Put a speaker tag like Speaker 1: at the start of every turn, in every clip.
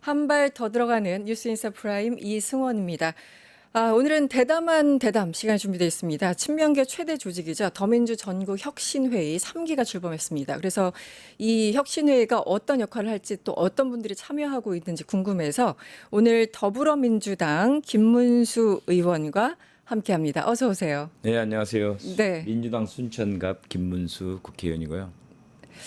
Speaker 1: 한 발 더 들어가는 뉴스인사 프라임 이승원입니다. 오늘은 대담한 대담 시간이 준비되어 있습니다. 친명계 최대 조직이죠. 더민주 전국 혁신회의 3기가 출범했습니다. 그래서 이 혁신회의가 어떤 역할을 할지 또 어떤 분들이 참여하고 있는지 궁금해서 오늘 더불어민주당 김문수 의원과 함께합니다. 어서 오세요.
Speaker 2: 네, 안녕하세요.
Speaker 1: 네.
Speaker 2: 민주당 순천갑 김문수 국회의원이고요.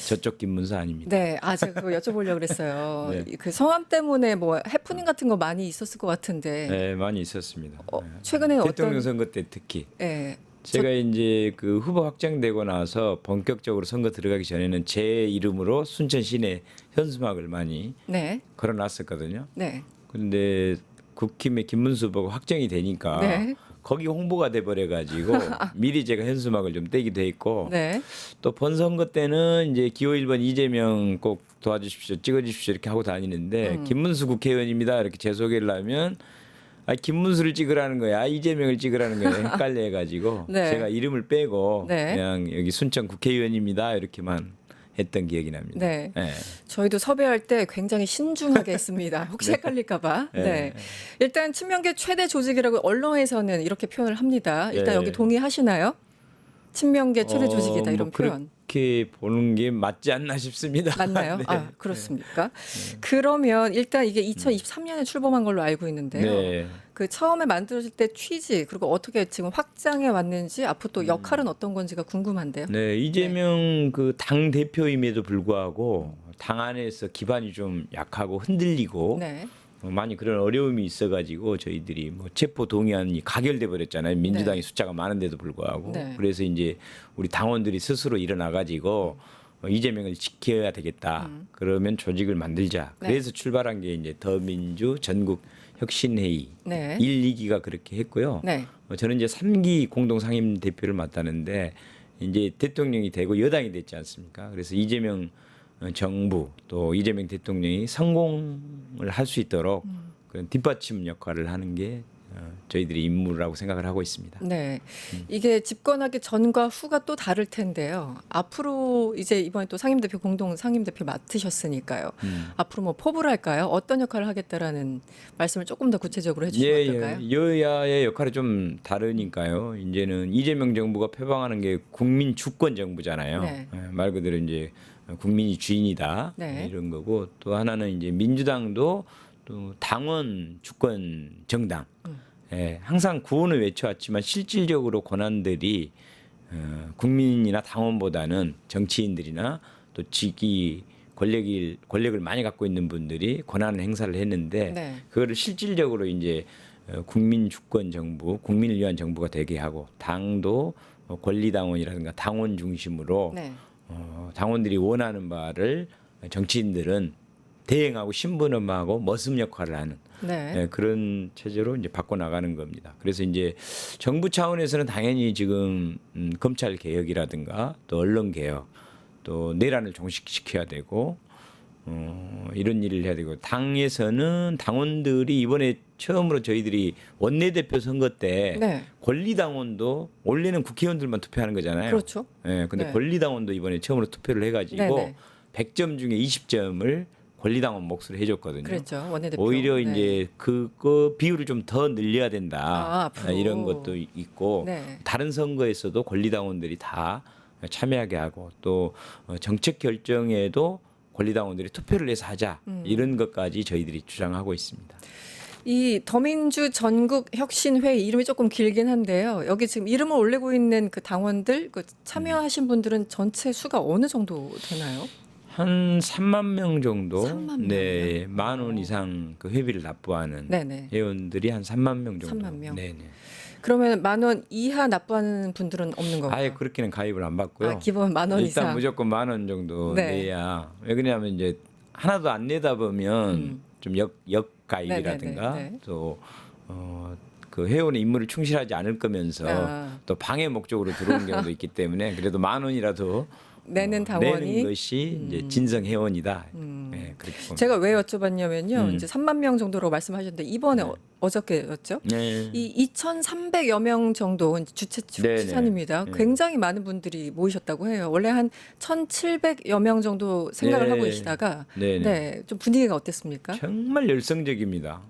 Speaker 2: 저쪽 김문수 아닙니다.
Speaker 1: 네, 제가 그거 여쭤보려고 그랬어요.
Speaker 2: 네.
Speaker 1: 그 성함 때문에 뭐 해프닝 같은 거 많이 있었을 것 같은데
Speaker 2: 네, 많이 있었습니다.
Speaker 1: 최근에
Speaker 2: 대통령
Speaker 1: 어떤
Speaker 2: 선거 때 특히
Speaker 1: 네,
Speaker 2: 제가 이제 그 후보 확정되고 나서 본격적으로 선거 들어가기 전에는 제 이름으로 순천 시내 현수막을 많이
Speaker 1: 네,
Speaker 2: 걸어놨었거든요.
Speaker 1: 네,
Speaker 2: 그런데 국힘의 김문수 후보가 확정이 되니까
Speaker 1: 네.
Speaker 2: 거기 홍보가 돼 버려 가지고 미리 제가 현수막을 좀 떼기도 했고
Speaker 1: 네,
Speaker 2: 또 본선거 때는 이제 기호 1번 이재명 꼭 도와주십시오, 찍어주십시오 이렇게 하고 다니는데 김문수 국회의원입니다 이렇게 제 소개를 하면 김문수를 찍으라는 거야, 이재명을 찍으라는 거야 헷갈려 해가지고
Speaker 1: 네.
Speaker 2: 제가 이름을 빼고
Speaker 1: 네.
Speaker 2: 그냥 여기 순천 국회의원입니다 이렇게만 했던 기억이 납니다.
Speaker 1: 네.
Speaker 2: 네.
Speaker 1: 저희도 섭외할 때 굉장히 신중하게 했습니다. 혹시 헷갈릴까봐.
Speaker 2: 네.
Speaker 1: 네. 일단 친명계 최대 조직이라고 언론에서는 이렇게 표현을 합니다. 일단
Speaker 2: 네.
Speaker 1: 여기 동의하시나요? 친명계 최대 조직이다 이런
Speaker 2: 뭐
Speaker 1: 표현.
Speaker 2: 그렇게 보는 게 맞지 않나 싶습니다.
Speaker 1: 맞나요?
Speaker 2: 네.
Speaker 1: 그렇습니까? 그러면 일단 이게 2023년에 출범한 걸로 알고 있는데요.
Speaker 2: 네.
Speaker 1: 그 처음에 만들어질 때 취지 그리고 어떻게 지금 확장해 왔는지 앞으로 또 역할은 어떤 건지가 궁금한데요.
Speaker 2: 네, 이재명 그 당 대표임에도 불구하고 당 안에서 기반이 좀 약하고 흔들리고
Speaker 1: 네.
Speaker 2: 많이 그런 어려움이 있어가지고 저희들이 뭐 체포 동의안이 가결돼 버렸잖아요. 민주당이 숫자가 많은데도 불구하고
Speaker 1: 네.
Speaker 2: 그래서 이제 우리 당원들이 스스로 일어나가지고 이재명을 지켜야 되겠다. 그러면 조직을 만들자.
Speaker 1: 네.
Speaker 2: 그래서 출발한 게 이제 더민주 전국 혁신회의
Speaker 1: 네.
Speaker 2: 1, 2기가 그렇게 했고요.
Speaker 1: 네.
Speaker 2: 저는 이제 3기 공동 상임 대표를 맡았는데 이제 대통령이 되고 여당이 됐지 않습니까? 그래서 이재명 정부 또 이재명 대통령이 성공을 할 수 있도록 그런 뒷받침 역할을 하는 게 저희들이 임무라고 생각을 하고 있습니다.
Speaker 1: 네. 이게 집권하기 전과 후가 또 다를 텐데요. 앞으로 이제 이번에 또 상임대표 공동 상임대표 맡으셨으니까요. 앞으로 뭐 포부를 할까요? 어떤 역할을 하겠다라는 말씀을 조금 더 구체적으로 해주시면 어떨까요?
Speaker 2: 여야의 역할이 좀 다르니까요. 이제는 이재명 정부가 표방하는 게 국민 주권 정부잖아요.
Speaker 1: 네.
Speaker 2: 말 그대로 이제 국민이 주인이다
Speaker 1: 네.
Speaker 2: 이런 거고 또 하나는 이제 민주당도 또 당원 주권 정당. 항상 구호는 외쳐왔지만 실질적으로 권한들이 국민이나 당원보다는 정치인들이나 또 직위 권력을 많이 갖고 있는 분들이 권한을 행사를 했는데
Speaker 1: 네.
Speaker 2: 그거를 실질적으로 이제 국민 주권 정부, 국민을 위한 정부가 되게 하고 당도 권리당원이라든가 당원 중심으로
Speaker 1: 네.
Speaker 2: 당원들이 원하는 바를 정치인들은 대행하고 신분음하고 머슴 역할을 하는
Speaker 1: 네.
Speaker 2: 그런 체제로 이제 바꿔 나가는 겁니다. 그래서 이제 정부 차원에서는 당연히 지금 검찰 개혁이라든가 또 언론 개혁, 또 내란을 종식시켜야 되고 이런 일을 해야 되고 당에서는 당원들이 이번에 처음으로 저희들이 원내대표 선거 때
Speaker 1: 네.
Speaker 2: 권리당원도 원래는 국회의원들만 투표하는 거잖아요.
Speaker 1: 그렇죠.
Speaker 2: 근데
Speaker 1: 네.
Speaker 2: 권리당원도 이번에 처음으로 투표를 해가지고
Speaker 1: 네네.
Speaker 2: 100점 중에 20점을 권리당원 몫으로 해줬거든요.
Speaker 1: 그랬죠. 원내대표.
Speaker 2: 오히려
Speaker 1: 네.
Speaker 2: 이제 그거 비율을 좀 더 늘려야 된다.
Speaker 1: 앞으로.
Speaker 2: 이런 것도 있고
Speaker 1: 네.
Speaker 2: 다른 선거에서도 권리당원들이 다 참여하게 하고 또 정책 결정에도 권리당원들이 투표를 해서 하자 이런 것까지 저희들이 주장하고 있습니다.
Speaker 1: 이 더민주 전국 혁신회의 이름이 조금 길긴 한데요. 여기 지금 이름을 올리고 있는 그 당원들 그 참여하신 분들은 전체 수가 어느 정도 되나요?
Speaker 2: 한 3만 명 정도,
Speaker 1: 3만
Speaker 2: 네, 10,000원 이상 그 회비를 납부하는
Speaker 1: 네네.
Speaker 2: 회원들이 한 3만 명 정도.
Speaker 1: 3만 명.
Speaker 2: 네네.
Speaker 1: 그러면 10,000원 이하 납부하는 분들은 없는 건가요?
Speaker 2: 아예 그렇게는 가입을 안 받고요.
Speaker 1: 기본 10,000원
Speaker 2: 일단
Speaker 1: 이상.
Speaker 2: 무조건 10,000원 정도
Speaker 1: 네.
Speaker 2: 내야. 왜 그러냐면 이제 하나도 안 내다 보면 좀 역가입이라든가
Speaker 1: 네네네.
Speaker 2: 또 그 회원의 임무를 충실하지 않을 거면서 또 방해 목적으로 들어오는 경우도 있기 때문에 그래도 10,000원이라도
Speaker 1: 내는 당원이
Speaker 2: 내는 것이 이제 진성 회원이다. 네, 그렇게 봅니다.
Speaker 1: 제가 왜 여쭤봤냐면요. 이제 3만 명 정도로 말씀하셨는데 이번에 어저께였죠.
Speaker 2: 네.
Speaker 1: 이 2,300여 명 정도 주최
Speaker 2: 네네.
Speaker 1: 추산입니다.
Speaker 2: 네.
Speaker 1: 굉장히 많은 분들이 모이셨다고 해요. 원래 한 1,700여 명 정도 생각을
Speaker 2: 네.
Speaker 1: 하고 계시다가
Speaker 2: 네네.
Speaker 1: 네, 좀 분위기가 어땠습니까?
Speaker 2: 정말 열성적입니다.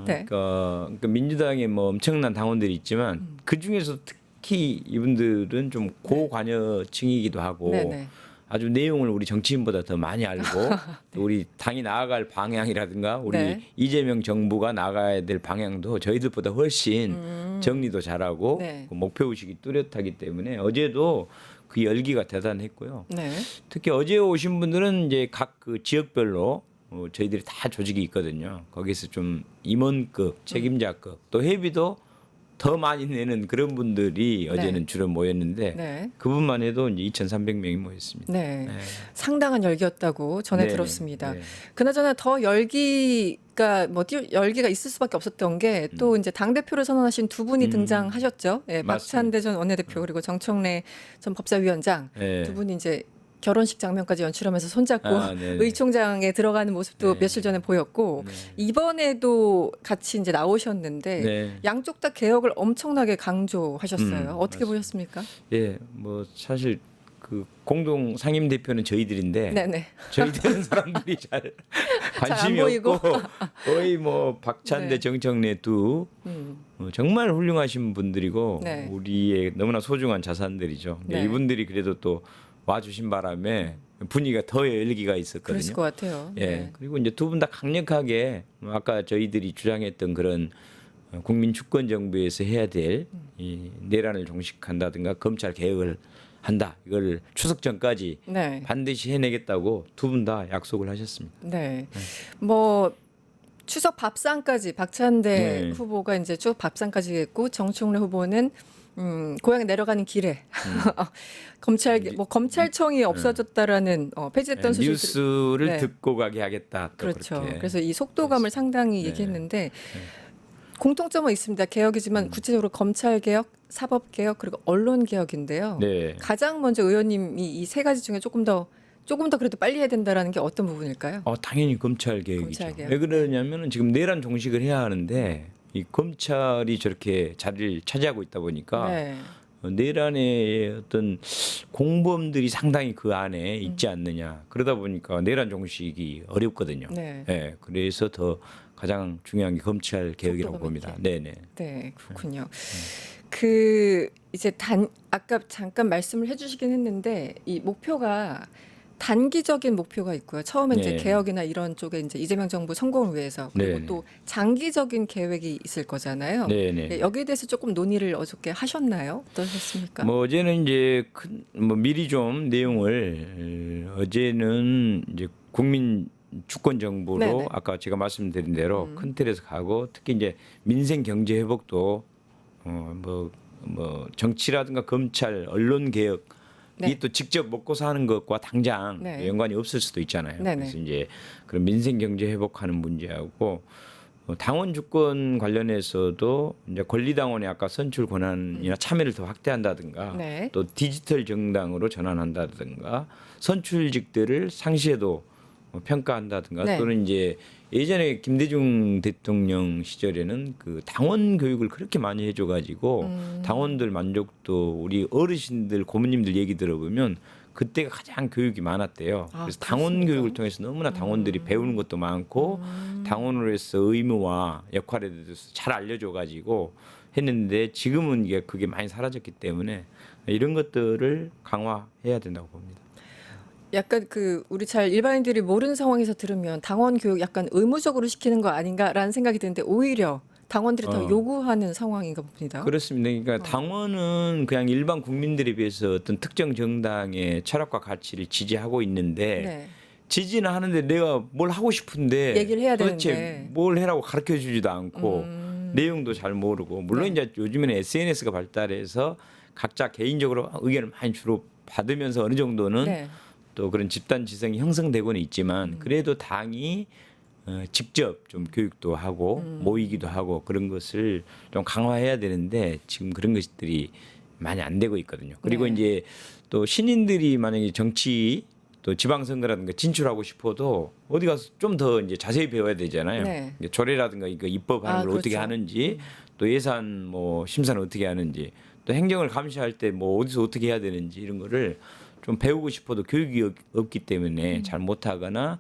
Speaker 1: 네.
Speaker 2: 그러니까 민주당에 뭐 엄청난 당원들이 있지만 그 중에서 특히 이분들은 좀 고관여층이기도 하고
Speaker 1: 네네.
Speaker 2: 아주 내용을 우리 정치인보다 더 많이 알고 또 우리 당이 나아갈 방향이라든가 우리
Speaker 1: 네.
Speaker 2: 이재명 정부가 나가야 될 방향도 저희들보다 훨씬 정리도 잘하고
Speaker 1: 네.
Speaker 2: 그 목표 의식이 뚜렷하기 때문에 어제도 그 열기가 대단했고요.
Speaker 1: 네.
Speaker 2: 특히 어제 오신 분들은 이제 각 그 지역별로 저희들이 다 조직이 있거든요. 거기서 좀 임원급, 책임자급, 또 회비도 더 많이 내는 그런 분들이 어제는 주로 모였는데
Speaker 1: 네.
Speaker 2: 그분만 해도 이제 2,300명이 모였습니다.
Speaker 1: 네.
Speaker 2: 네.
Speaker 1: 상당한 열기였다고 전해
Speaker 2: 네네.
Speaker 1: 들었습니다.
Speaker 2: 네.
Speaker 1: 그나저나 더 열기가 있을 수밖에 없었던 게 또 이제 당 대표를 선언하신 두 분이 등장하셨죠. 예,
Speaker 2: 맞습니다.
Speaker 1: 박찬대 전 원내대표 그리고 정청래 전 법사위원장
Speaker 2: 네.
Speaker 1: 두 분이 이제 결혼식 장면까지 연출하면서 손잡고
Speaker 2: 네네.
Speaker 1: 의총장에 들어가는 모습도
Speaker 2: 네.
Speaker 1: 며칠 전에 보였고
Speaker 2: 네.
Speaker 1: 이번에도 같이 이제 나오셨는데
Speaker 2: 네.
Speaker 1: 양쪽 다 개혁을 엄청나게 강조하셨어요. 어떻게
Speaker 2: 맞습니다.
Speaker 1: 보셨습니까?
Speaker 2: 예, 뭐 사실 그 공동 상임 대표는 저희들인데
Speaker 1: 네네.
Speaker 2: 저희들은 사람들이 잘 관심이
Speaker 1: 보이고.
Speaker 2: 없고 거의 뭐 박찬대,
Speaker 1: 네.
Speaker 2: 정청래 두 정말 훌륭하신 분들이고
Speaker 1: 네.
Speaker 2: 우리의 너무나 소중한 자산들이죠.
Speaker 1: 네.
Speaker 2: 이분들이 그래도 또 와주신 바람에 분위기가 더 열기가 있었거든요.
Speaker 1: 그랬을 것 같아요.
Speaker 2: 예.
Speaker 1: 네.
Speaker 2: 그리고 이제 두 분 다 강력하게 아까 저희들이 주장했던 그런 국민 주권 정부에서 해야 될 이 내란을 종식한다든가 검찰 개혁을 한다. 이걸 추석 전까지
Speaker 1: 네.
Speaker 2: 반드시 해내겠다고 두 분 다 약속을 하셨습니다.
Speaker 1: 네. 뭐 추석 밥상까지 박찬대
Speaker 2: 네.
Speaker 1: 후보가 이제 쭉 밥상까지 했고 정청래 후보는 고향에 내려가는 길에 검찰청이 없어졌다라는 폐지됐던 소식을
Speaker 2: 뉴스를
Speaker 1: 네.
Speaker 2: 듣고 가게 하겠다. 또
Speaker 1: 그렇죠.
Speaker 2: 그렇게.
Speaker 1: 그래서 이 속도감을 상당히
Speaker 2: 네.
Speaker 1: 얘기했는데 공통점은 있습니다. 개혁이지만 구체적으로 검찰 개혁, 사법 개혁 그리고 언론 개혁인데요.
Speaker 2: 네.
Speaker 1: 가장 먼저 의원님이 이 세 가지 중에 조금 더 그래도 빨리 해야 된다라는 게 어떤 부분일까요?
Speaker 2: 당연히 검찰 개혁이죠.
Speaker 1: 검찰 개혁.
Speaker 2: 왜 그러냐면은 지금 내란 종식을 해야 하는데 이 검찰이 저렇게 자리를 차지하고 있다 보니까
Speaker 1: 네.
Speaker 2: 내란의 어떤 공범들이 상당히 그 안에 있지 않느냐. 그러다 보니까 내란 종식이 어렵거든요.
Speaker 1: 네.
Speaker 2: 예, 그래서 더 가장 중요한 게 검찰 개혁이라고
Speaker 1: 속도감
Speaker 2: 봅니다.
Speaker 1: 있게.
Speaker 2: 네네.
Speaker 1: 네, 그렇군요. 그 이제 아까 잠깐 말씀을 해주시긴 했는데 이 목표가 단기적인 목표가 있고요. 처음에 이제
Speaker 2: 네.
Speaker 1: 개혁이나 이런 쪽에 이제 이재명 정부 성공을 위해서 그리고
Speaker 2: 네.
Speaker 1: 또 장기적인 계획이 있을 거잖아요.
Speaker 2: 네네.
Speaker 1: 네, 여기에 대해서 조금 논의를 어저께 하셨나요? 어떠셨습니까?
Speaker 2: 뭐 어제는 이제 뭐 미리 좀 내용을 어제는 이제 국민 주권 정부로
Speaker 1: 네네.
Speaker 2: 아까 제가 말씀드린 대로 큰 틀에서 가고 특히 이제 민생 경제 회복도 뭐 정치라든가 검찰 언론 개혁
Speaker 1: 네.
Speaker 2: 이 또 직접 먹고 사는 것과 당장
Speaker 1: 네.
Speaker 2: 연관이 없을 수도 있잖아요.
Speaker 1: 네네.
Speaker 2: 그래서 이제 그런 민생 경제 회복하는 문제하고 당원 주권 관련해서도 이제 권리당원의 아까 선출 권한이나 참여를 더 확대한다든가
Speaker 1: 네.
Speaker 2: 또 디지털 정당으로 전환한다든가 선출직들을 상시에도 평가한다든가
Speaker 1: 네.
Speaker 2: 또는 이제 예전에 김대중 대통령 시절에는 그 당원 교육을 그렇게 많이 해줘가지고 당원들 만족도 우리 어르신들 고모님들 얘기 들어보면 그때가 가장 교육이 많았대요.
Speaker 1: 아,
Speaker 2: 그래서 당원
Speaker 1: 그렇습니까?
Speaker 2: 교육을 통해서 너무나 당원들이 배우는 것도 많고 당원으로서 의무와 역할에 대해서 잘 알려줘가지고 했는데 지금은 이게 그게 많이 사라졌기 때문에 이런 것들을 강화해야 된다고 봅니다.
Speaker 1: 약간 우리 잘 일반인들이 모르는 상황에서 들으면 당원 교육 약간 의무적으로 시키는 거 아닌가라는 생각이 드는데 오히려 당원들이 더 요구하는 상황인가 봅니다.
Speaker 2: 그렇습니다. 그러니까 당원은 그냥 일반 국민들에 비해서 어떤 특정 정당의 철학과 가치를 지지하고 있는데
Speaker 1: 네.
Speaker 2: 지지는 하는데 내가 뭘 하고 싶은데
Speaker 1: 얘기를 해야
Speaker 2: 도대체
Speaker 1: 되는데.
Speaker 2: 뭘 해라고 가르쳐 주지도 않고 내용도 잘 모르고 물론
Speaker 1: 네.
Speaker 2: 이제 요즘에는 SNS가 발달해서 각자 개인적으로 의견을 많이 주로 받으면서 어느 정도는
Speaker 1: 네.
Speaker 2: 또 그런 집단 지성이 형성되고는 있지만 그래도 당이 직접 좀 교육도 하고 모이기도 하고 그런 것을 좀 강화해야 되는데 지금 그런 것들이 많이 안 되고 있거든요. 그리고
Speaker 1: 네.
Speaker 2: 이제 또 신인들이 만약에 정치 또 지방선거라든가 진출하고 싶어도 어디 가서 좀 더 이제 자세히 배워야 되잖아요.
Speaker 1: 네.
Speaker 2: 이제 조례라든가 이거 입법하는 걸 어떻게
Speaker 1: 그렇죠.
Speaker 2: 하는지 또 예산 뭐 심사는 어떻게 하는지 또 행정을 감시할 때 뭐 어디서 어떻게 해야 되는지 이런 거를 좀 배우고 싶어도 교육이 없기 때문에 잘 못하거나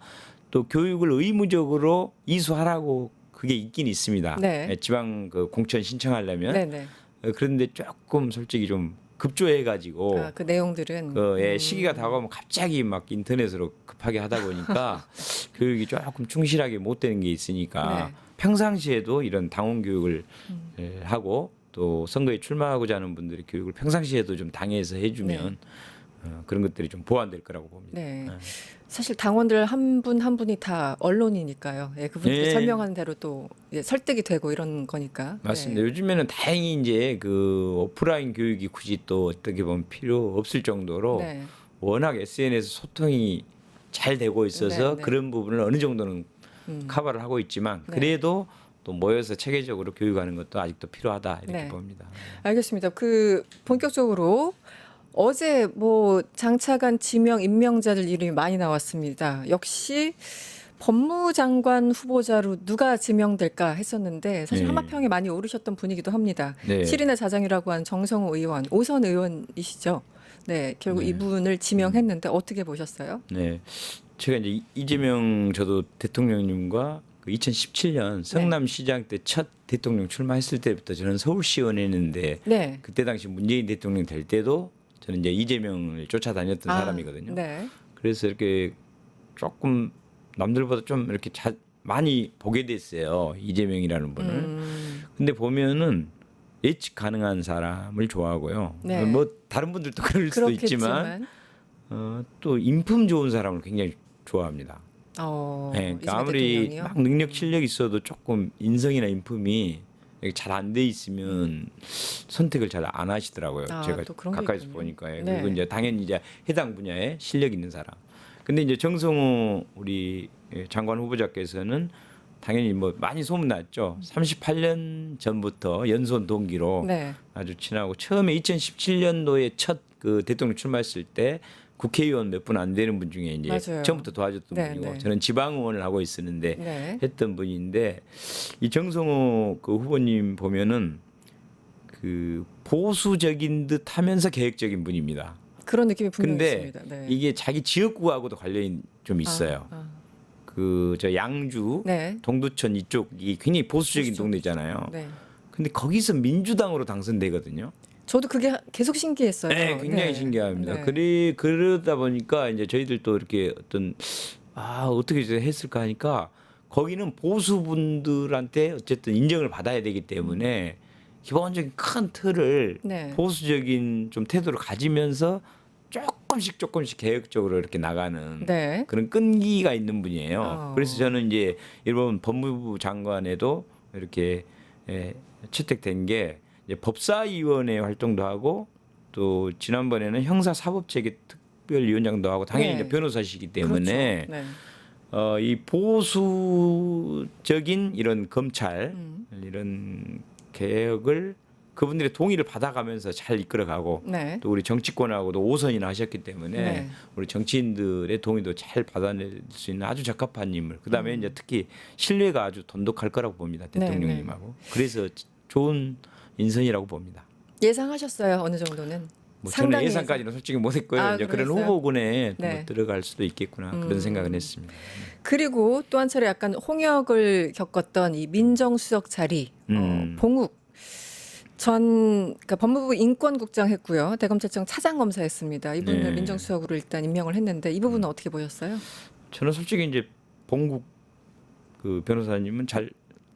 Speaker 2: 또 교육을 의무적으로 이수하라고 그게 있긴 있습니다.
Speaker 1: 네.
Speaker 2: 예, 지방 그 공천 신청하려면
Speaker 1: 네네.
Speaker 2: 그런데 조금 솔직히 좀 급조해가지고
Speaker 1: 그 내용들은
Speaker 2: 시기가 다가오면 갑자기 막 인터넷으로 급하게 하다 보니까 교육이 조금 충실하게 못 되는 게 있으니까
Speaker 1: 네.
Speaker 2: 평상시에도 이런 당원 교육을 하고 또 선거에 출마하고자 하는 분들이 교육을 평상시에도 좀 당에서 해주면 그런 것들이 좀 보완될 거라고 봅니다.
Speaker 1: 네. 사실 당원들 한 분 한 분이 다 언론이니까요. 예, 그분들이
Speaker 2: 네.
Speaker 1: 설명하는 대로 또 설득이 되고 이런 거니까.
Speaker 2: 맞습니다. 요즘에는 다행히 이제 그 오프라인 교육이 굳이 또 어떻게 보면 필요 없을 정도로
Speaker 1: 네.
Speaker 2: 워낙 SNS 소통이 잘 되고 있어서
Speaker 1: 네, 네.
Speaker 2: 그런 부분을 어느 정도는 커버를 하고 있지만
Speaker 1: 네.
Speaker 2: 그래도 또 모여서 체계적으로 교육하는 것도 아직도 필요하다 이렇게
Speaker 1: 네.
Speaker 2: 봅니다.
Speaker 1: 알겠습니다. 그 본격적으로 어제 뭐 장차관 지명 임명자들 이름이 많이 나왔습니다. 역시 법무장관 후보자로 누가 지명될까 했었는데 사실
Speaker 2: 네.
Speaker 1: 하마평에 많이 오르셨던 분이기도 합니다.
Speaker 2: 네.
Speaker 1: 7인의 자장이라고 한 정성호 의원, 5선 의원이시죠. 네, 결국
Speaker 2: 네.
Speaker 1: 이분을 지명했는데 어떻게 보셨어요?
Speaker 2: 네, 제가 이제 이재명 저도 대통령님과 2017년 성남시장 때 첫 대통령 출마했을 때부터 저는 서울시의원했는데
Speaker 1: 네.
Speaker 2: 그때 당시 문재인 대통령 될 때도 저는 이제 이재명을 쫓아다녔던 사람이거든요.
Speaker 1: 네.
Speaker 2: 그래서 이렇게 조금 남들보다 좀 이렇게 많이 보게 됐어요. 이재명이라는 분을. 근데 보면은 예측 가능한 사람을 좋아하고요.
Speaker 1: 네.
Speaker 2: 뭐 다른 분들도 그럴 수도 있지만 또 인품 좋은 사람을 굉장히 좋아합니다. 네, 그러니까
Speaker 1: 이재명
Speaker 2: 아무리
Speaker 1: 대통령이요?
Speaker 2: 막 능력 실력이 있어도 조금 인성이나 인품이 잘 안 돼 있으면 선택을 잘 안 하시더라고요. 제가
Speaker 1: 또 그런 게
Speaker 2: 가까이서
Speaker 1: 있군요.
Speaker 2: 보니까.
Speaker 1: 네.
Speaker 2: 그리고 이제 당연히 이제 해당 분야에 실력 있는 사람. 근데 이제 정성호 우리 장관 후보자께서는 당연히 뭐 많이 소문났죠. 38년 전부터 연수원 동기로
Speaker 1: 네.
Speaker 2: 아주 친하고 처음에 2017년도에 첫 그 대통령 출마했을 때 국회의원 몇 분 안 되는 분 중에 이제
Speaker 1: 맞아요.
Speaker 2: 처음부터 도와줬던
Speaker 1: 네,
Speaker 2: 분이고
Speaker 1: 네.
Speaker 2: 저는 지방의원을 하고 있었는데
Speaker 1: 네.
Speaker 2: 했던 분인데 이 정성호 그 후보님 보면은 그 보수적인 듯 하면서 계획적인 분입니다.
Speaker 1: 그런 느낌이 분명히
Speaker 2: 근데
Speaker 1: 있습니다. 네.
Speaker 2: 이게 자기 지역구하고도 관련이 좀 있어요. 그 저 양주
Speaker 1: 네.
Speaker 2: 동두천 이쪽이 굉장히 보수적인
Speaker 1: 보수적.
Speaker 2: 동네잖아요.
Speaker 1: 네.
Speaker 2: 근데 거기서 민주당으로 당선되거든요.
Speaker 1: 저도 그게 계속 신기했어요.
Speaker 2: 네, 굉장히 신기합니다.
Speaker 1: 네.
Speaker 2: 그러다 보니까 이제 저희들도 이렇게 어떤 어떻게 했을까 하니까 거기는 보수분들한테 어쨌든 인정을 받아야 되기 때문에 기본적인 큰 틀을
Speaker 1: 네.
Speaker 2: 보수적인 좀 태도를 가지면서 조금씩 개혁적으로 이렇게 나가는
Speaker 1: 네.
Speaker 2: 그런 끈기가 있는 분이에요.
Speaker 1: 어.
Speaker 2: 그래서 저는 이제 일본 법무부 장관에도 이렇게 채택된 게 이제 법사위원회 활동도 하고 또 지난번에는 형사사법체계 특별위원장도 하고 당연히
Speaker 1: 네.
Speaker 2: 이제 변호사시기 때문에
Speaker 1: 그렇죠. 네.
Speaker 2: 이 보수적인 이런 검찰 이런 개혁을 그분들의 동의를 받아가면서 잘 이끌어가고
Speaker 1: 네.
Speaker 2: 또 우리 정치권하고도 5선이나 하셨기 때문에
Speaker 1: 네.
Speaker 2: 우리 정치인들의 동의도 잘 받아낼 수 있는 아주 적합한 인물. 그다음에 이제 특히 신뢰가 아주 돈독할 거라고 봅니다. 대통령님하고. 그래서 좋은 인선이라고 봅니다.
Speaker 1: 예상하셨어요? 어느 정도는?
Speaker 2: 뭐 저는
Speaker 1: 상당히
Speaker 2: 예상까지는 솔직히 못했고요. 이제 그런
Speaker 1: 그랬어요?
Speaker 2: 후보군에
Speaker 1: 네.
Speaker 2: 뭐 들어갈 수도 있겠구나 그런 생각은 했습니다.
Speaker 1: 그리고 또 한 차례 약간 홍역을 겪었던 이 민정수석 자리 봉욱 그러니까 법무부 인권국장 했고요. 대검찰청 차장검사했습니다. 이분을
Speaker 2: 네.
Speaker 1: 민정수석으로 일단 임명을 했는데 이 부분은 어떻게 보셨어요?
Speaker 2: 저는 솔직히 이제 봉국 그 변호사님은 잘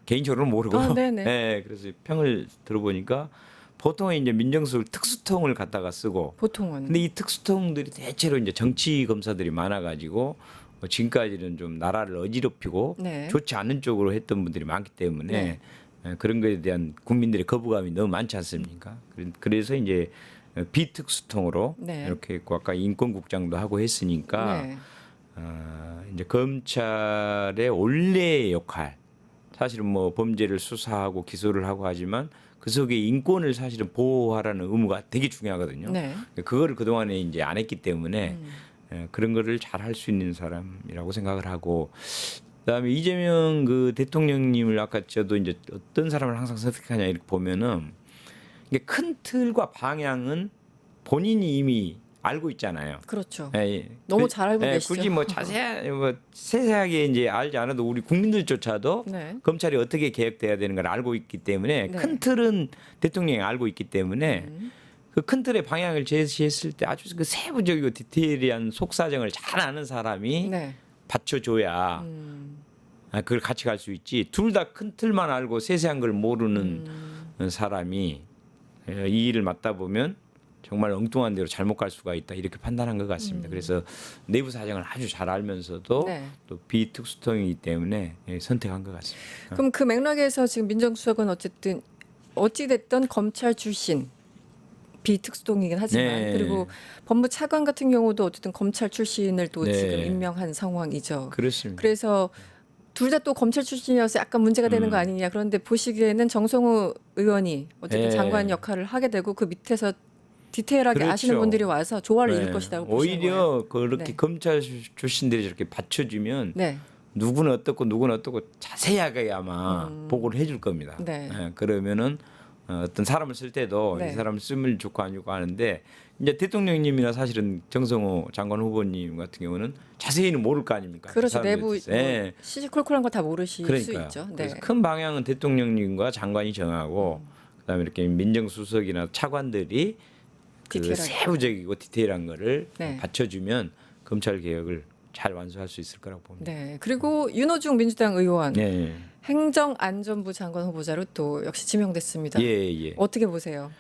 Speaker 2: 개인적으로는 모르고
Speaker 1: 네네.
Speaker 2: 네, 그래서 평을 들어보니까 보통은 이제 민정수석 특수통을 갖다가 쓰고
Speaker 1: 보통은.
Speaker 2: 근데 이 특수통들이 대체로 이제 정치 검사들이 많아가지고 지금까지는 좀 나라를 어지럽히고
Speaker 1: 네.
Speaker 2: 좋지 않은 쪽으로 했던 분들이 많기 때문에
Speaker 1: 네.
Speaker 2: 그런 거에 대한 국민들의 거부감이 너무 많지 않습니까? 그래서 이제 비특수통으로
Speaker 1: 네.
Speaker 2: 이렇게 했고 아까 인권국장도 하고 했으니까
Speaker 1: 네.
Speaker 2: 이제 검찰의 원래의 역할 사실은 뭐 범죄를 수사하고 기소를 하고 하지만 그 속에 인권을 사실은 보호하라는 의무가 되게 중요하거든요.
Speaker 1: 네.
Speaker 2: 그거를 그동안에 이제 안 했기 때문에 그런 거를 잘 할 수 있는 사람이라고 생각을 하고, 그다음에 이재명 그 대통령님을 아까 저도 이제 어떤 사람을 항상 선택하냐 이렇게 보면은 이게 큰 틀과 방향은 본인이 이미 알고 있잖아요.
Speaker 1: 그렇죠.
Speaker 2: 예,
Speaker 1: 너무 잘 알고 계시죠.
Speaker 2: 굳이 뭐 자세히 뭐 세세하게 이제 알지 않아도 우리 국민들조차도
Speaker 1: 네.
Speaker 2: 검찰이 어떻게 개혁돼야 되는 걸 알고 있기 때문에
Speaker 1: 네.
Speaker 2: 큰 틀은 대통령이 알고 있기 때문에 그 큰 틀의 방향을 제시했을 때 아주 그 세부적이고 디테일한 속사정을 잘 아는 사람이
Speaker 1: 네.
Speaker 2: 받쳐줘야 그걸 같이 갈 수 있지. 둘 다 큰 틀만 알고 세세한 걸 모르는 사람이 이 일을 맡다 보면 정말 엉뚱한 대로 잘못 갈 수가 있다 이렇게 판단한 것 같습니다. 그래서 내부 사정을 아주 잘 알면서도
Speaker 1: 네.
Speaker 2: 또 비특수통이기 때문에 선택한 것 같습니다.
Speaker 1: 그럼 그 맥락에서 지금 민정수석은 어쨌든 어찌 됐든 검찰 출신 비특수통이긴 하지만
Speaker 2: 네.
Speaker 1: 그리고 법무 차관 같은 경우도 어쨌든 검찰 출신을 또
Speaker 2: 네.
Speaker 1: 지금 임명한 상황이죠.
Speaker 2: 그렇습니다.
Speaker 1: 그래서 둘 다 또 검찰 출신이어서 약간 문제가 되는 거 아니냐. 그런데 보시기에는 정성호 의원이 어쨌든
Speaker 2: 네.
Speaker 1: 장관 역할을 하게 되고 그 밑에서 디테일하게
Speaker 2: 그렇죠.
Speaker 1: 아시는 분들이 와서 조화를 이룰
Speaker 2: 네.
Speaker 1: 것이라고 보시는 거예요.
Speaker 2: 오히려 그렇게
Speaker 1: 네.
Speaker 2: 검찰 출신들이 저렇게 받쳐주면
Speaker 1: 네.
Speaker 2: 누구는 어떻고 누구는 어떻고 자세하게 아마 보고를 해줄 겁니다.
Speaker 1: 네.
Speaker 2: 그러면은 어떤 사람을 쓸 때도
Speaker 1: 네.
Speaker 2: 이 사람을 쓰면 좋고 안 좋고 하는데 이제 대통령님이나 사실은 정성호 장관 후보님 같은 경우는 자세히는 모를 거 아닙니까? 그
Speaker 1: 그렇죠.
Speaker 2: 사람들에
Speaker 1: 내부
Speaker 2: 대해서.
Speaker 1: 뭐
Speaker 2: 예.
Speaker 1: 시시콜콜한 거 다 모르실 수
Speaker 2: 그러니까요.
Speaker 1: 있죠. 네.
Speaker 2: 그래서 큰 방향은 대통령님과 장관이 정하고 그다음에 이렇게 민정수석이나 차관들이 그
Speaker 1: 디테일하게.
Speaker 2: 세부적이고 디테일한 거를
Speaker 1: 네.
Speaker 2: 받쳐주면 검찰 개혁을 잘 완수할 수 있을 거라고 봅니다.
Speaker 1: 네. 그리고 윤호중 민주당 의원
Speaker 2: 네.
Speaker 1: 행정안전부 장관 후보자로 또 역시 지명됐습니다.
Speaker 2: 예.
Speaker 1: 어떻게 보세요?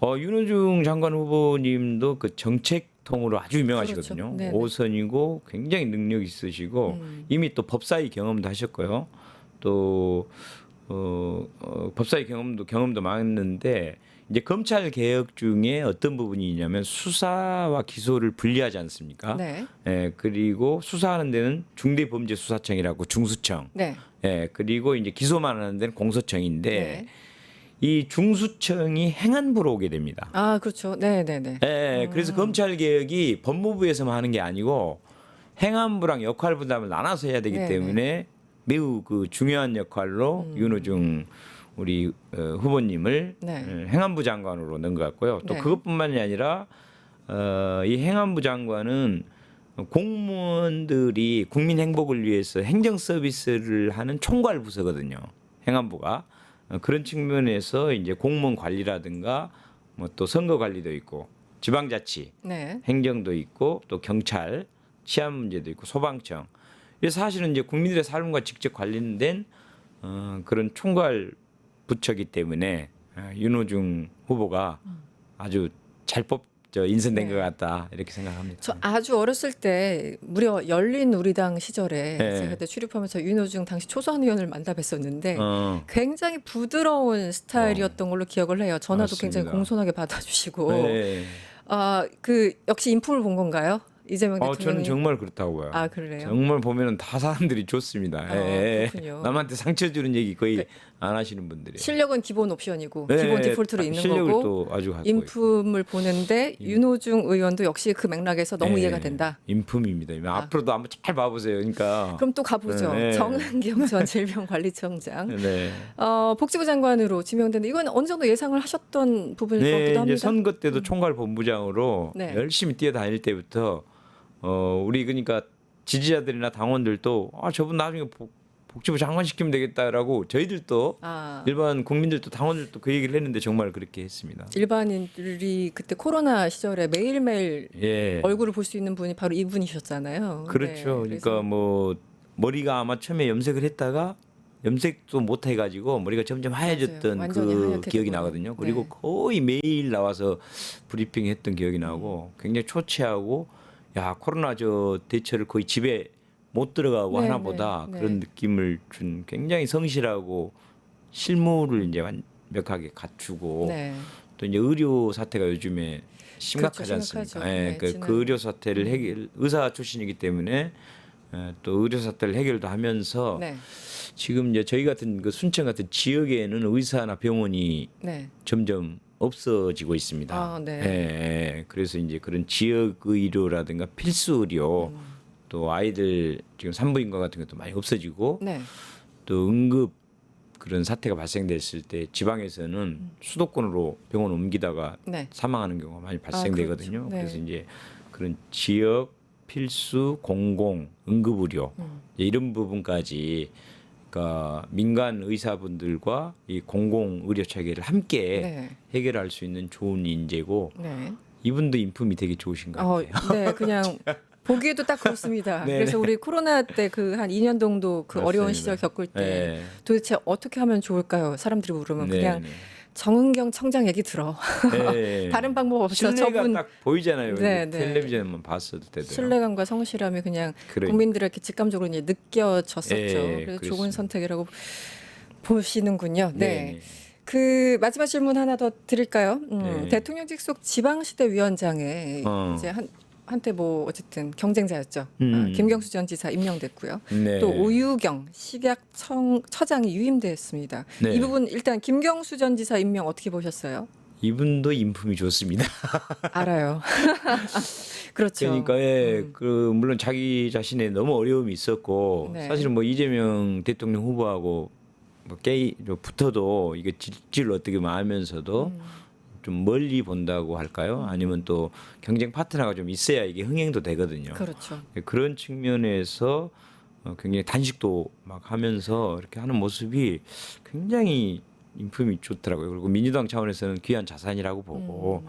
Speaker 2: 윤호중 장관 후보님도 그 정책통으로 아주 유명하시거든요.
Speaker 1: 그렇죠. 네네.
Speaker 2: 5선이고 굉장히 능력 있으시고 이미 또 법사위 경험도 하셨고요. 또 법사위 경험도 많았는데 이제 검찰 개혁 중에 어떤 부분이 있냐면 수사와 기소를 분리하지 않습니까?
Speaker 1: 네.
Speaker 2: 예, 그리고 수사하는 데는 중대범죄수사청이라고 중수청.
Speaker 1: 네.
Speaker 2: 예, 그리고 이제 기소만 하는 데는 공소청인데
Speaker 1: 네.
Speaker 2: 이 중수청이 행안부로 오게 됩니다.
Speaker 1: 아, 그렇죠. 네, 네, 네.
Speaker 2: 예, 그래서 검찰 개혁이 법무부에서만 하는 게 아니고 행안부랑 역할 분담을 나눠서 해야 되기
Speaker 1: 네,
Speaker 2: 때문에 매우 그 중요한 역할로 윤호중 우리 후보님을
Speaker 1: 네.
Speaker 2: 행안부 장관으로 넣은 것 같고요. 또
Speaker 1: 네.
Speaker 2: 그것뿐만이 아니라 이 행안부 장관은 공무원들이 국민 행복을 위해서 행정 서비스를 하는 총괄 부서거든요. 행안부가 그런 측면에서 이제 공무원 관리라든가 뭐 또 선거 관리도 있고 지방자치
Speaker 1: 네.
Speaker 2: 행정도 있고 또 경찰 치안 문제도 있고 소방청. 그래서 사실은 이제 국민들의 삶과 직접 관련된 그런 총괄 부처기 때문에 윤호중 후보가 아주 잘 인선된
Speaker 1: 네.
Speaker 2: 것 같다 이렇게 생각합니다.
Speaker 1: 저 아주 어렸을 때 무려 열린 우리당 시절에
Speaker 2: 네.
Speaker 1: 제가 그때 출입하면서 윤호중 당시 초선 의원을 만나 뵀었는데
Speaker 2: 어,
Speaker 1: 굉장히 부드러운 스타일이었던 걸로 기억을 해요. 전화도 굉장히
Speaker 2: 맞습니다.
Speaker 1: 공손하게 받아주시고
Speaker 2: 네.
Speaker 1: 그 역시 인품을 본 건가요? 이재명
Speaker 2: 저는
Speaker 1: 대통령이.
Speaker 2: 정말 그렇다고 봐요.
Speaker 1: 아, 그래요?
Speaker 2: 정말 보면은 다 사람들이 좋습니다.
Speaker 1: 그렇군요.
Speaker 2: 남한테 상처 주는 얘기 거의 안 하시는 분들이.
Speaker 1: 실력은 기본 옵션이고
Speaker 2: 네,
Speaker 1: 기본 디폴트로 있는
Speaker 2: 실력을
Speaker 1: 거고
Speaker 2: 또 아주 갖고 있고.
Speaker 1: 인품을 보는데 윤호중 의원도 역시 그 맥락에서 너무
Speaker 2: 네,
Speaker 1: 이해가 된다.
Speaker 2: 인품입니다. 앞으로도 한번 잘 봐보세요. 그러니까.
Speaker 1: 그럼 또 가보죠.
Speaker 2: 네.
Speaker 1: 정은경 전 질병관리청장.
Speaker 2: 네.
Speaker 1: 복지부 장관으로 지명됐는데 이건 어느 정도 예상을 하셨던 부분일 것
Speaker 2: 네,
Speaker 1: 같기도 합니다.
Speaker 2: 이제 선거 때도 총괄 본부장으로
Speaker 1: 네.
Speaker 2: 열심히 뛰어다닐 때부터 우리 그러니까 지지자들이나 당원들도 저분 나중에 복지부 장관 시키면 되겠다라고 저희들도 일반 국민들도 당원들도 그 얘기를 했는데 정말 그렇게 했습니다.
Speaker 1: 일반인들이 그때 코로나 시절에 매일매일
Speaker 2: 예.
Speaker 1: 얼굴을 볼 수 있는 분이 바로 이분이셨잖아요.
Speaker 2: 그렇죠.
Speaker 1: 네,
Speaker 2: 그러니까
Speaker 1: 그래서
Speaker 2: 뭐 머리가 아마 처음에 염색을 했다가 염색도 못 해가지고 머리가 점점 하얘졌던
Speaker 1: 맞아요. 완전히
Speaker 2: 그
Speaker 1: 하얗게
Speaker 2: 기억이
Speaker 1: 되고.
Speaker 2: 나거든요. 그리고
Speaker 1: 네.
Speaker 2: 거의 매일 나와서 브리핑했던 기억이 나고 굉장히 초췌하고 야 코로나 대처를 거의 집에 못 들어가고
Speaker 1: 네,
Speaker 2: 하나보다
Speaker 1: 네, 네.
Speaker 2: 그런 느낌을 준 굉장히 성실하고 실무를 이제 완벽하게 갖추고
Speaker 1: 네.
Speaker 2: 또 이제 의료 사태가 요즘에 심각하지
Speaker 1: 그렇죠,
Speaker 2: 않습니까?
Speaker 1: 심각하죠.
Speaker 2: 예,
Speaker 1: 네,
Speaker 2: 그
Speaker 1: 지난-
Speaker 2: 의료 사태를 의사 출신이기 때문에 또 의료 사태를 해결도 하면서
Speaker 1: 네.
Speaker 2: 지금 이제 저희 같은 그 순천 같은 지역에는 의사나 병원이
Speaker 1: 네.
Speaker 2: 점점 없어지고 있습니다.
Speaker 1: 아, 네.
Speaker 2: 예. 그래서 이제 그런 지역 의료라든가 필수 의료 또 아이들 지금 산부인과 같은 것도 많이 없어지고
Speaker 1: 네.
Speaker 2: 또 응급 그런 사태가 발생됐을 때 지방에서는 수도권으로 병원 옮기다가
Speaker 1: 네.
Speaker 2: 사망하는 경우가 많이 발생되거든요.
Speaker 1: 그렇죠. 네.
Speaker 2: 그래서 이제 그런 지역 필수 공공 응급 의료 이런 부분까지 그러니까 민간 의사분들과 이 공공 의료 체계를 함께
Speaker 1: 네.
Speaker 2: 해결할 수 있는 좋은 인재고
Speaker 1: 네.
Speaker 2: 이분도 인품이 되게 좋으신 것 같아요.
Speaker 1: 네, 그냥 보기에도 딱 그렇습니다.
Speaker 2: 네.
Speaker 1: 그래서 우리 코로나 때 그 한 2년 정도 그 어려운
Speaker 2: 맞습니다.
Speaker 1: 시절 겪을 때
Speaker 2: 네.
Speaker 1: 도대체 어떻게 하면 좋을까요? 사람들이 물으면
Speaker 2: 네,
Speaker 1: 그냥
Speaker 2: 네.
Speaker 1: 정은경 청장 얘기 들어.
Speaker 2: 네.
Speaker 1: 다른 방법 없어.
Speaker 2: 신뢰가
Speaker 1: 저분
Speaker 2: 딱 보이잖아요.
Speaker 1: 네,
Speaker 2: 이제
Speaker 1: 네.
Speaker 2: 텔레비전만 봤을 때도.
Speaker 1: 신뢰감과 성실함이 그냥
Speaker 2: 그러니까.
Speaker 1: 국민들에게 직감적으로 이제 느껴졌었죠.
Speaker 2: 네,
Speaker 1: 그래서
Speaker 2: 그렇습니다.
Speaker 1: 좋은 선택이라고 보시는군요. 네.
Speaker 2: 네.
Speaker 1: 그 마지막 질문 하나 더 드릴까요?
Speaker 2: 네.
Speaker 1: 대통령직 속 지방시대위원장에
Speaker 2: 네.
Speaker 1: 이제 한때 뭐 어쨌든 경쟁자였죠.
Speaker 2: 음.
Speaker 1: 김경수 전 지사 임명됐고요.
Speaker 2: 네.
Speaker 1: 또 오유경 식약처장이 유임됐습니다.
Speaker 2: 네.
Speaker 1: 이 부분 일단 김경수 전 지사 임명 어떻게 보셨어요?
Speaker 2: 이분도 인품이 좋습니다.
Speaker 1: 알아요. 그렇죠.
Speaker 2: 그러니까 그 물론 자기 자신에 너무 어려움이 있었고
Speaker 1: 네.
Speaker 2: 사실은 뭐 이재명 대통령 후보하고 뭐 붙어도 이게 질질 어떻게 하면서도 좀 멀리 본다고 할까요? 아니면 또 경쟁 파트너가 좀 있어야 이게 흥행도 되거든요.
Speaker 1: 그렇죠.
Speaker 2: 그런 측면에서 굉장히 단식도 막 하면서 이렇게 하는 모습이 굉장히 인품이 좋더라고요. 그리고 민주당 차원에서는 귀한 자산이라고 보고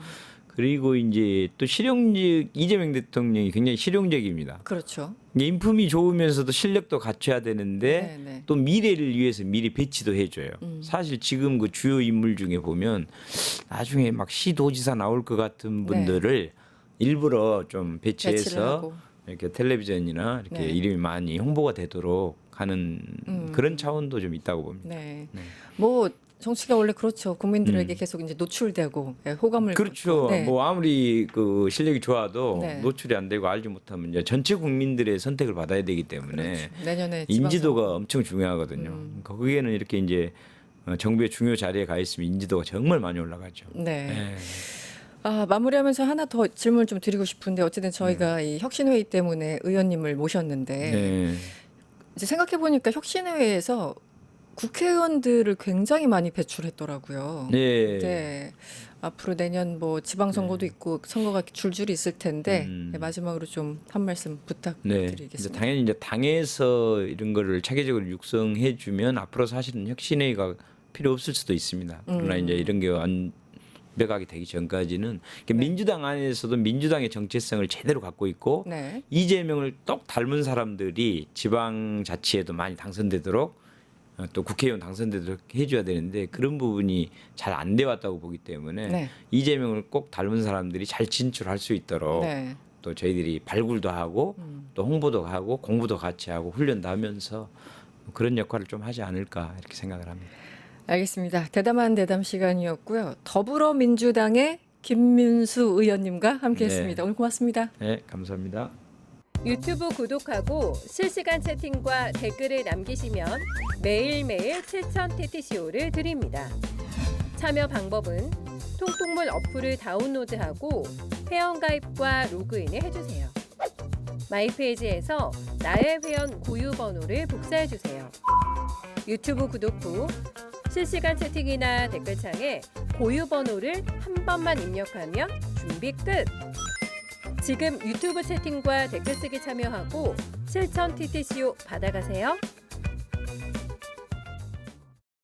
Speaker 2: 그리고 이제 또 실용적 이재명 대통령이 굉장히 실용적입니다.
Speaker 1: 그렇죠.
Speaker 2: 인품이 좋으면서도 실력도 갖춰야 되는데
Speaker 1: 네, 네.
Speaker 2: 또 미래를 위해서 미리 배치도 해줘요. 사실 지금 그 주요 인물 중에 보면 나중에 막 시도지사 나올 것 같은 분들을 일부러 좀
Speaker 1: 배치를
Speaker 2: 배치해서
Speaker 1: 하고.
Speaker 2: 이렇게 텔레비전이나 이렇게
Speaker 1: 네.
Speaker 2: 이름이 많이 홍보가 되도록 하는 그런 차원도 좀 있다고 봅니다.
Speaker 1: 네.
Speaker 2: 네.
Speaker 1: 뭐 정치가 원래 그렇죠. 국민들에게 계속 이제 노출되고 호감을
Speaker 2: 그렇죠.
Speaker 1: 갖고. 네.
Speaker 2: 뭐 아무리 그 실력이 좋아도
Speaker 1: 네.
Speaker 2: 노출이 안 되고 알지 못하면 이제 전체 국민들의 선택을 받아야 되기 때문에
Speaker 1: 그렇죠. 내년에
Speaker 2: 인지도가 엄청 중요하거든요. 거기에는 이렇게 이제 정부의 중요 자리에 가 있으면 인지도가 정말 많이 올라가죠.
Speaker 1: 네.
Speaker 2: 네.
Speaker 1: 마무리하면서 하나 더 질문 좀 드리고 싶은데 어쨌든 저희가 이 혁신회의 때문에 의원님을 모셨는데
Speaker 2: 네.
Speaker 1: 이제 생각해 보니까 혁신회의에서 국회의원들을 굉장히 많이 배출했더라고요.
Speaker 2: 네.
Speaker 1: 네. 앞으로 내년 뭐 지방선거도 있고 선거가 줄줄이 있을 텐데 네, 마지막으로 좀 한 말씀
Speaker 2: 네.
Speaker 1: 부탁드리겠습니다.
Speaker 2: 이제 당연히 이제 당에서 이런 거를 체계적으로 육성해 주면 앞으로 사실은 혁신회의가 필요 없을 수도 있습니다. 그러나 이제 이런 게 완벽하게 되기 전까지는 민주당 안에서도 민주당의 정체성을 제대로 갖고 있고
Speaker 1: 네.
Speaker 2: 이재명을 똑 닮은 사람들이 지방자치에도 많이 당선되도록 또 국회의원 당선되도록 해줘야 되는데 그런 부분이 잘 안 돼 왔다고 보기 때문에
Speaker 1: 네.
Speaker 2: 이재명을 꼭 닮은 사람들이 잘 진출할 수 있도록
Speaker 1: 네.
Speaker 2: 또 저희들이 발굴도 하고 또 홍보도 하고 공부도 같이 하고 훈련도 하면서 그런 역할을 좀 하지 않을까 이렇게 생각을 합니다.
Speaker 1: 알겠습니다. 대담한 대담 시간이었고요. 더불어민주당의 김민수 의원님과 함께했습니다.
Speaker 2: 네.
Speaker 1: 오늘 고맙습니다.
Speaker 2: 네, 감사합니다.
Speaker 3: 유튜브 구독하고 실시간 채팅과 댓글을 남기시면 매일매일 7천 TTCO를 드립니다. 참여 방법은 통통물 어플을 다운로드하고 회원가입과 로그인을 해주세요. 마이페이지에서 나의 회원 고유 번호를 복사해주세요. 유튜브 구독 후 실시간 채팅이나 댓글창에 고유 번호를 한 번만 입력하면 준비 끝! 지금 유튜브 채팅과 댓글 쓰기 참여하고 실천 TTCO 받아가세요.